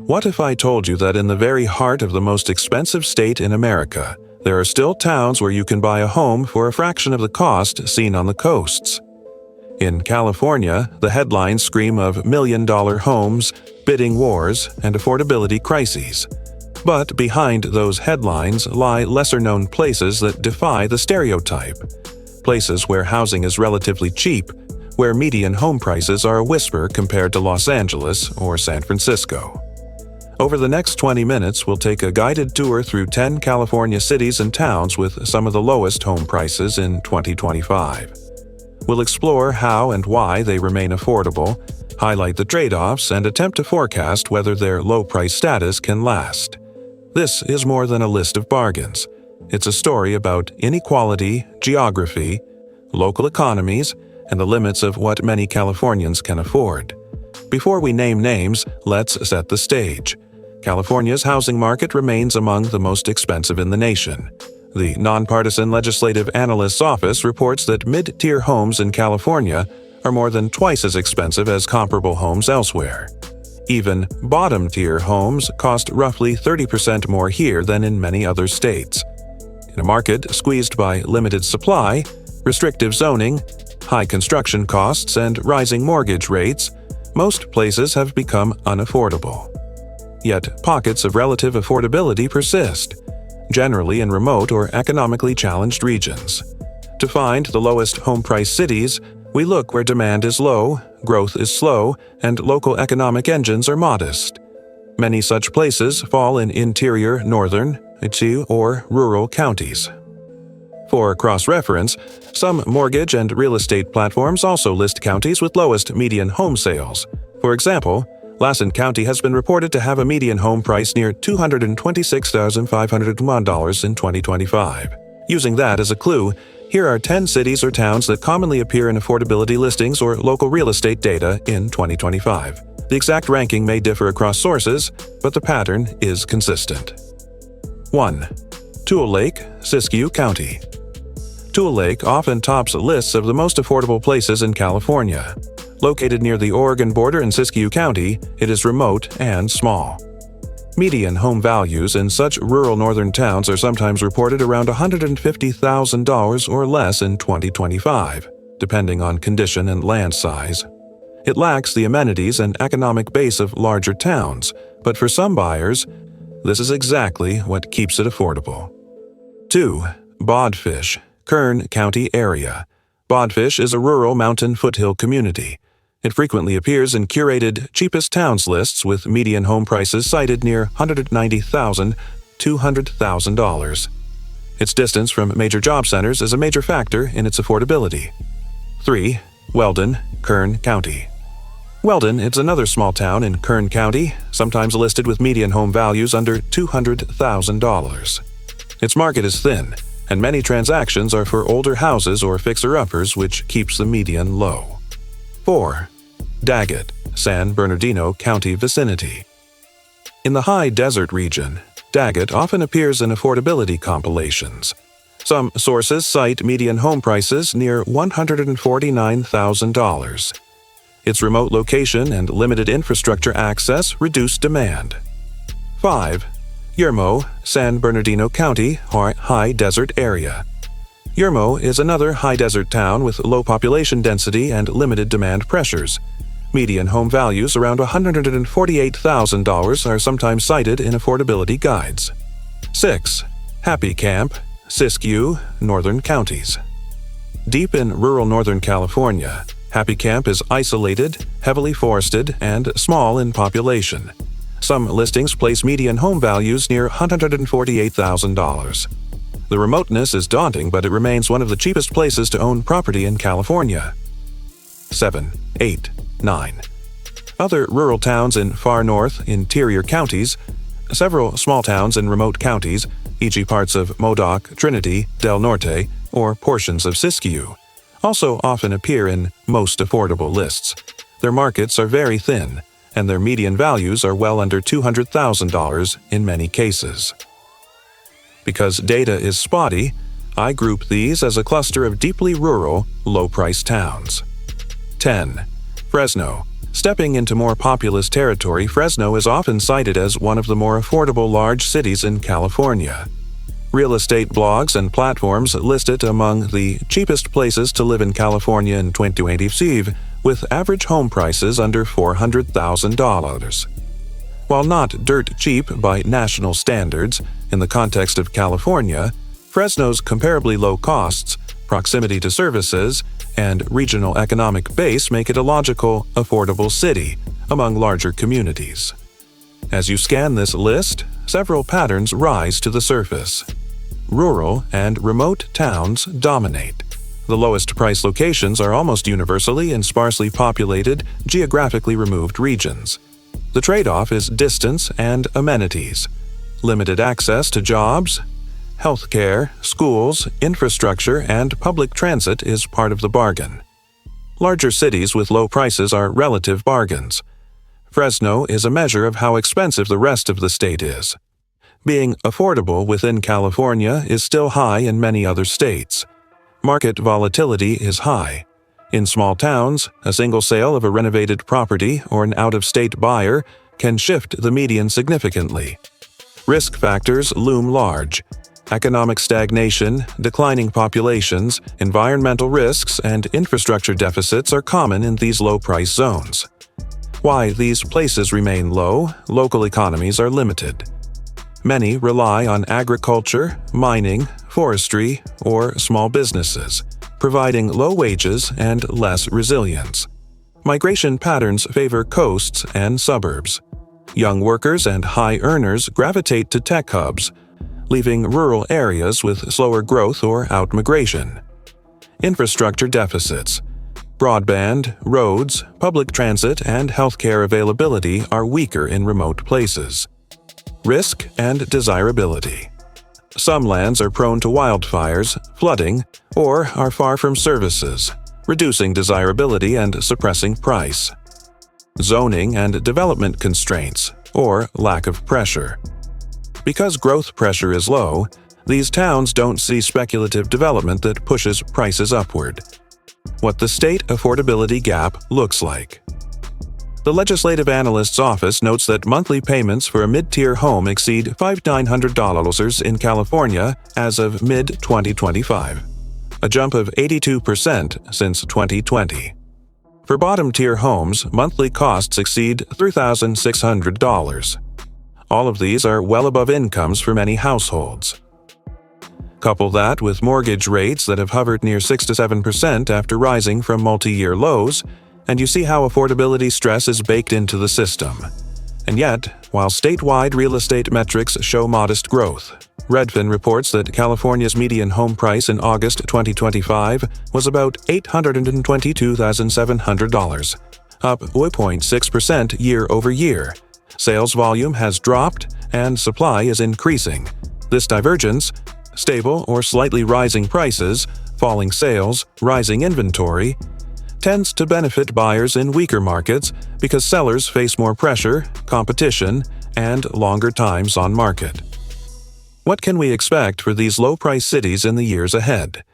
What if I told you that in the very heart of the most expensive state in America, there are still towns where you can buy a home for a fraction of the cost seen on the coasts? In California, the headlines scream of million-dollar homes, bidding wars, and affordability crises. But behind those headlines lie lesser-known places that defy the stereotype. Places where housing is relatively cheap, where median home prices are a whisper compared to Los Angeles or San Francisco. Over the next 20 minutes, we'll take a guided tour through 10 California cities and towns with some of the lowest home prices in 2025. We'll explore how and why they remain affordable, highlight the trade-offs, and attempt to forecast whether their low-price status can last. This is more than a list of bargains. It's a story about inequality, geography, local economies, and the limits of what many Californians can afford. Before we name names, let's set the stage. California's housing market remains among the most expensive in the nation. The Nonpartisan Legislative Analyst's Office reports that mid-tier homes in California are more than twice as expensive as comparable homes elsewhere. Even bottom-tier homes cost roughly 30% more here than in many other states. In a market squeezed by limited supply, restrictive zoning, high construction costs, and rising mortgage rates, most places have become unaffordable. Yet pockets of relative affordability persist, generally in remote or economically challenged regions. To find the lowest home price cities, we look where demand is low, growth is slow, and local economic engines are modest. Many such places fall in interior northern, or rural counties. For cross-reference, some mortgage and real estate platforms also list counties with lowest median home sales. For example, Lassen County has been reported to have a median home price near $226,501 in 2025. Using that as a clue, here are 10 cities or towns that commonly appear in affordability listings or local real estate data in 2025. The exact ranking may differ across sources, but the pattern is consistent. 1. Tule Lake, Siskiyou County. Tule Lake often tops lists of the most affordable places in California. Located near the Oregon border in Siskiyou County, it is remote and small. Median home values in such rural northern towns are sometimes reported around $150,000 or less in 2025, depending on condition and land size. It lacks the amenities and economic base of larger towns, but for some buyers, this is exactly what keeps it affordable. 2. Bodfish, Kern County area. Bodfish is a rural mountain foothill community. It frequently appears in curated cheapest towns lists with median home prices cited near $190,000 to $200,000. Its distance from major job centers is a major factor in its affordability. 3. Weldon, Kern County. Weldon is another small town in Kern County, sometimes listed with median home values under $200,000. Its market is thin, and many transactions are for older houses or fixer-uppers, which keeps the median low. 4. Daggett, San Bernardino County vicinity. In the high desert region, Daggett often appears in affordability compilations. Some sources cite median home prices near $149,000. Its remote location and limited infrastructure access reduce demand. 5. Yermo, San Bernardino County, high desert area. Yermo is another high desert town with low population density and limited demand pressures. Median home values around $148,000 are sometimes cited in affordability guides. 6. Happy Camp, Siskiyou, Northern Counties. Deep in rural Northern California, Happy Camp is isolated, heavily forested, and small in population. Some listings place median home values near $148,000. The remoteness is daunting, but it remains one of the cheapest places to own property in California. 7, 8, 9. Other rural towns in far north, interior counties, several small towns in remote counties, e.g. parts of Modoc, Trinity, Del Norte, or portions of Siskiyou, also often appear in most affordable lists. Their markets are very thin, and their median values are well under $200,000 in many cases. Because data is spotty, I group these as a cluster of deeply rural, low-priced towns. 10. Fresno, Stepping into more populous territory, Fresno is often cited as one of the more affordable large cities in California. Real estate blogs and platforms list it among the cheapest places to live in California in 2025, with average home prices under $400,000. While not dirt cheap by national standards, in the context of California, Fresno's comparably low costs, proximity to services, and regional economic base make it a logical, affordable city among larger communities. As you scan this list, several patterns rise to the surface. Rural and remote towns dominate. The lowest price locations are almost universally in sparsely populated, geographically removed regions. The trade-off is distance and amenities. Limited access to jobs, healthcare, schools, infrastructure, and public transit is part of the bargain. Larger cities with low prices are relative bargains. Fresno is a measure of how expensive the rest of the state is. Being affordable within California is still high in many other states. Market volatility is high. In small towns, a single sale of a renovated property or an out-of-state buyer can shift the median significantly. Risk factors loom large. Economic stagnation, declining populations, environmental risks, and infrastructure deficits are common in these low-price zones. Why these places remain low, local economies are limited. Many rely on agriculture, mining, forestry, or small businesses, providing low wages and less resilience. Migration patterns favor coasts and suburbs. Young workers and high earners gravitate to tech hubs, leaving rural areas with slower growth or outmigration. Infrastructure deficits. Broadband, roads, public transit, and healthcare availability are weaker in remote places. Risk and desirability. Some lands are prone to wildfires, flooding, or are far from services, reducing desirability and suppressing price. Zoning and development constraints, or lack of pressure. Because growth pressure is low, these towns don't see speculative development that pushes prices upward. What the state affordability gap looks like. The Legislative Analyst's Office notes that monthly payments for a mid-tier home exceed $5,900 in California as of mid-2025, a jump of 82% since 2020. For bottom-tier homes, monthly costs exceed $3,600. All of these are well above incomes for many households. Couple that with mortgage rates that have hovered near 6 to 7% after rising from multi-year lows, and you see how affordability stress is baked into the system. And yet, while statewide real estate metrics show modest growth, Redfin reports that California's median home price in August 2025 was about $822,700, up 0.6% year over year. Sales volume has dropped, and supply is increasing. This divergence, stable or slightly rising prices, falling sales, rising inventory, tends to benefit buyers in weaker markets because sellers face more pressure, competition, and longer times on market. What can we expect for these low-price cities in the years ahead?